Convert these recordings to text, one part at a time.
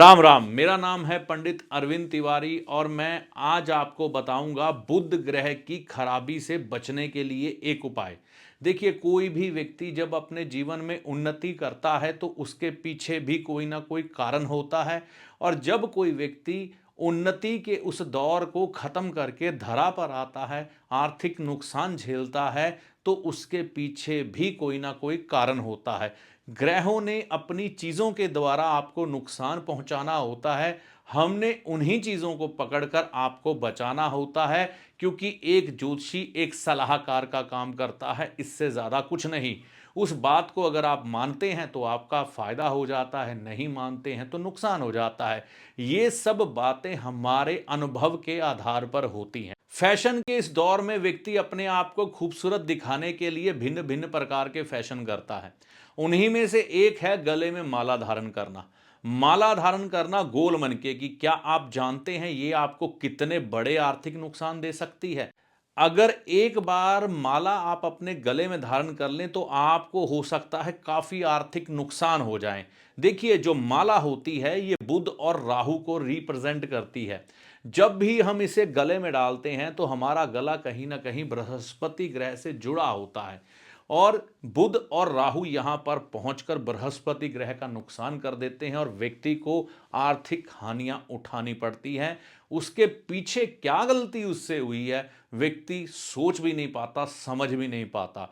राम राम। मेरा नाम है पंडित अरविंद तिवारी और मैं आज आपको बताऊंगा बुध ग्रह की खराबी से बचने के लिए एक उपाय। देखिए, कोई भी व्यक्ति जब अपने जीवन में उन्नति करता है तो उसके पीछे भी कोई ना कोई कारण होता है। और जब कोई व्यक्ति उन्नति के उस दौर को खत्म करके धरा पर आता है, आर्थिक नुकसान झेलता है, तो उसके पीछे भी कोई ना कोई कारण होता है। ग्रहों ने अपनी चीजों के द्वारा आपको नुकसान पहुंचाना होता है। हमने उन्हीं चीजों को पकड़कर आपको बचाना होता है, क्योंकि एक ज्योतिषी एक सलाहकार का काम करता है, इससे ज्यादा कुछ नहीं। उस बात को अगर आप मानते हैं तो आपका फायदा हो जाता है, नहीं मानते हैं तो नुकसान हो जाता है। ये सब बातें हमारे अनुभव के आधार पर होती हैं। फैशन के इस दौर में व्यक्ति अपने आप को खूबसूरत दिखाने के लिए भिन्न भिन्न प्रकार के फैशन करता है। उन्हीं में से एक है गले में माला धारण करना। माला धारण करना गोल मनके की। क्या आप जानते हैं ये आपको कितने बड़े आर्थिक नुकसान दे सकती है? अगर एक बार माला आप अपने गले में धारण कर लें तो आपको हो सकता है काफी आर्थिक नुकसान हो जाए। देखिए, जो माला होती है ये बुध और राहु को रिप्रेजेंट करती है। जब भी हम इसे गले में डालते हैं तो हमारा गला कहीं ना कहीं बृहस्पति ग्रह से जुड़ा होता है। और बुध और राहु यहां पर पहुंचकर बृहस्पति ग्रह का नुकसान कर देते हैं और व्यक्ति को आर्थिक हानियां उठानी पड़ती हैं। उसके पीछे क्या गलती उससे हुई है, व्यक्ति सोच भी नहीं पाता, समझ भी नहीं पाता।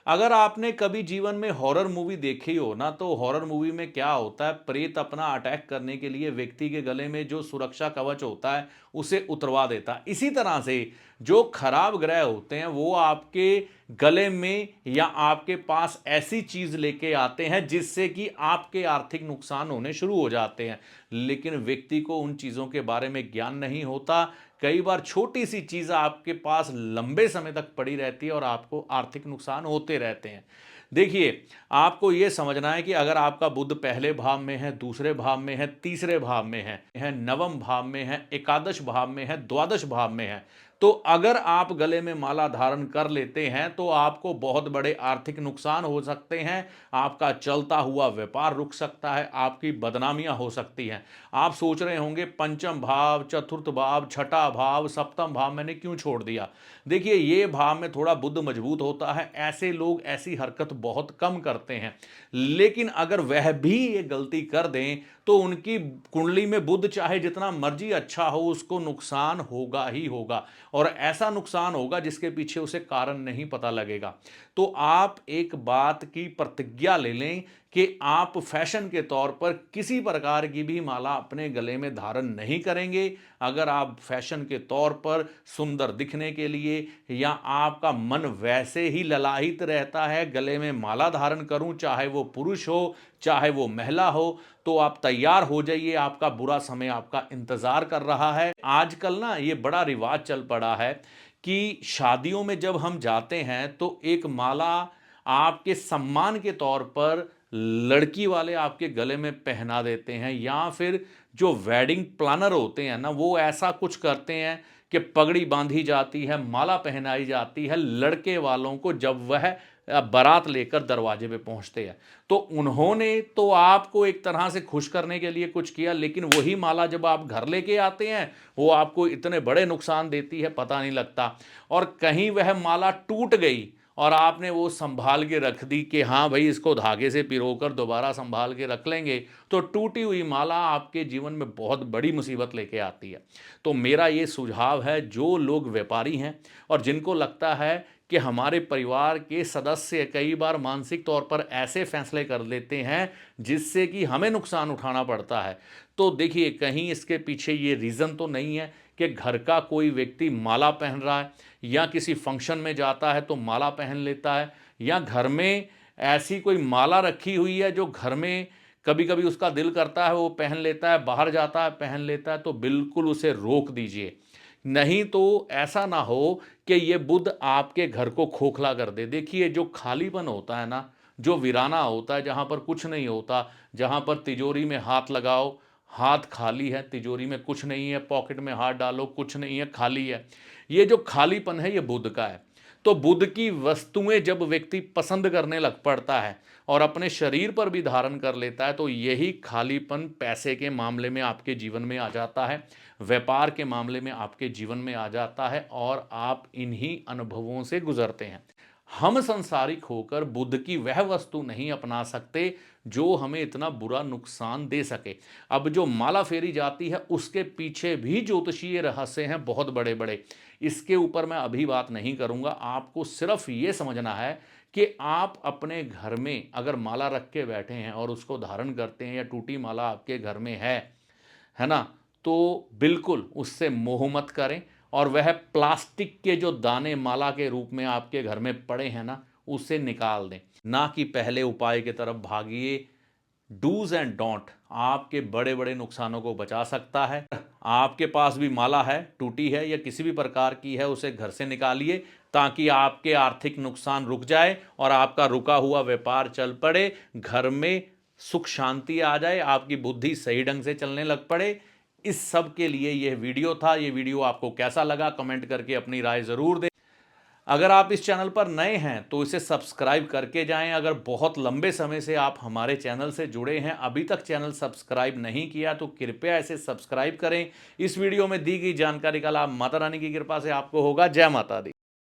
अगर आपने कभी जीवन में हॉरर मूवी देखी हो ना, तो हॉरर मूवी में क्या होता है, प्रेत अपना अटैक करने के लिए व्यक्ति के गले में जो सुरक्षा कवच होता है उसे उतरवा देता है। इसी तरह से जो खराब ग्रह होते हैं वो आपके गले में या आपके पास ऐसी चीज लेके आते हैं जिससे कि आपके आर्थिक नुकसान होने शुरू हो जाते हैं। लेकिन व्यक्ति को उन चीजों के बारे में ज्ञान नहीं होता। कई बार छोटी सी चीज आपके पास लंबे समय तक पड़ी रहती है और आपको आर्थिक नुकसान होते रहते हैं। देखिए, आपको यह समझना है कि अगर आपका बुध पहले भाव में है, दूसरे भाव में है, तीसरे भाव में है नवम भाव में है, एकादश भाव में है, द्वादश भाव में है, तो अगर आप गले में माला धारण कर लेते हैं तो आपको बहुत बड़े आर्थिक नुकसान हो सकते हैं। आपका चलता हुआ व्यापार रुक सकता है, आपकी बदनामियां हो सकती हैं। आप सोच रहे होंगे पंचम भाव, चतुर्थ भाव, छठा भाव, सप्तम भाव मैंने क्यों छोड़ दिया। देखिए, ये भाव में थोड़ा बुद्ध मजबूत होता है, ऐसे लोग ऐसी हरकत बहुत कम करते हैं। लेकिन अगर वह भी ये गलती कर दें तो उनकी कुंडली में बुध चाहे जितना मर्जी अच्छा हो, उसको नुकसान होगा ही होगा। और ऐसा नुकसान होगा जिसके पीछे उसे कारण नहीं पता लगेगा। तो आप एक बात की प्रतिज्ञा ले लें कि आप फैशन के तौर पर किसी प्रकार की भी माला अपने गले में धारण नहीं करेंगे। अगर आप फैशन के तौर पर सुंदर दिखने के लिए, या आपका मन वैसे ही ललाहित रहता है गले में माला धारण करूं, चाहे वो पुरुष हो चाहे वो महिला हो, तो आप तैयार हो जाइए, आपका बुरा समय आपका इंतजार कर रहा है। आजकल ना ये बड़ा रिवाज चल पड़ा है कि शादियों में जब हम जाते हैं तो एक माला आपके सम्मान के तौर पर लड़की वाले आपके गले में पहना देते हैं, या फिर जो वेडिंग प्लानर होते हैं ना वो ऐसा कुछ करते हैं कि पगड़ी बांधी जाती है, माला पहनाई जाती है लड़के वालों को जब वह बारात लेकर दरवाजे पे पहुंचते हैं। तो उन्होंने तो आपको एक तरह से खुश करने के लिए कुछ किया, लेकिन वही माला जब आप घर लेके आते हैं वो आपको इतने बड़े नुकसान देती है, पता नहीं लगता। और कहीं वह माला टूट गई और आपने वो संभाल के रख दी कि हाँ भाई इसको धागे से पिरोकर दोबारा संभाल के रख लेंगे, तो टूटी हुई माला आपके जीवन में बहुत बड़ी मुसीबत लेके आती है। तो मेरा ये सुझाव है, जो लोग व्यापारी हैं और जिनको लगता है कि हमारे परिवार के सदस्य कई बार मानसिक तौर पर ऐसे फैसले कर लेते हैं जिससे कि हमें नुकसान उठाना पड़ता है, तो देखिए कहीं इसके पीछे ये रीज़न तो नहीं है कि घर का कोई व्यक्ति माला पहन रहा है, या किसी फंक्शन में जाता है तो माला पहन लेता है, या घर में ऐसी कोई माला रखी हुई है जो घर में कभी कभी उसका दिल करता है वो पहन लेता है, बाहर जाता है पहन लेता है, तो बिल्कुल उसे रोक दीजिए। नहीं तो ऐसा ना हो कि ये बुध आपके घर को खोखला कर दे। देखिए, जो खालीपन होता है ना, जो वीराना होता है, जहाँ पर कुछ नहीं होता, जहाँ पर तिजोरी में हाथ लगाओ हाथ खाली है, तिजोरी में कुछ नहीं है, पॉकेट में हाथ डालो कुछ नहीं है, खाली है, ये जो खालीपन है ये बुध का है। तो बुध की वस्तुएं जब व्यक्ति पसंद करने लग पड़ता है और अपने शरीर पर भी धारण कर लेता है, तो यही खालीपन पैसे के मामले में आपके जीवन में आ जाता है, व्यापार के मामले में आपके जीवन में आ जाता है और आप इन्हीं अनुभवों से गुजरते हैं। हम संसारिक होकर बुद्ध की वह वस्तु नहीं अपना सकते जो हमें इतना बुरा नुकसान दे सके। अब जो माला फेरी जाती है उसके पीछे भी ज्योतिषीय रहस्य हैं बहुत बड़े बड़े। इसके ऊपर मैं अभी बात नहीं करूंगा, आपको सिर्फ ये समझना है कि आप अपने घर में अगर माला रख के बैठे हैं और उसको धारण करते हैं या टूटी माला आपके घर में है ना, तो बिल्कुल उससे मोह मत करें और वह प्लास्टिक के जो दाने माला के रूप में आपके घर में पड़े हैं ना, उसे निकाल दें, ना कि पहले उपाय की तरफ भागिए। डूज एंड डोंट आपके बड़े बड़े नुकसानों को बचा सकता है। आपके पास भी माला है, टूटी है या किसी भी प्रकार की है, उसे घर से निकालिए ताकि आपके आर्थिक नुकसान रुक जाए और आपका रुका हुआ व्यापार चल पड़े, घर में सुख शांति आ जाए, आपकी बुद्धि सही ढंग से चलने लग पड़े। इस सब के लिए यह वीडियो था। यह वीडियो आपको कैसा लगा कमेंट करके अपनी राय जरूर दें। अगर आप इस चैनल पर नए हैं तो इसे सब्सक्राइब करके जाएं। अगर बहुत लंबे समय से आप हमारे चैनल से जुड़े हैं, अभी तक चैनल सब्सक्राइब नहीं किया, तो कृपया इसे सब्सक्राइब करें। इस वीडियो में दी गई जानकारी का लाभ माता रानी की कृपा से आपको होगा। जय माता दी।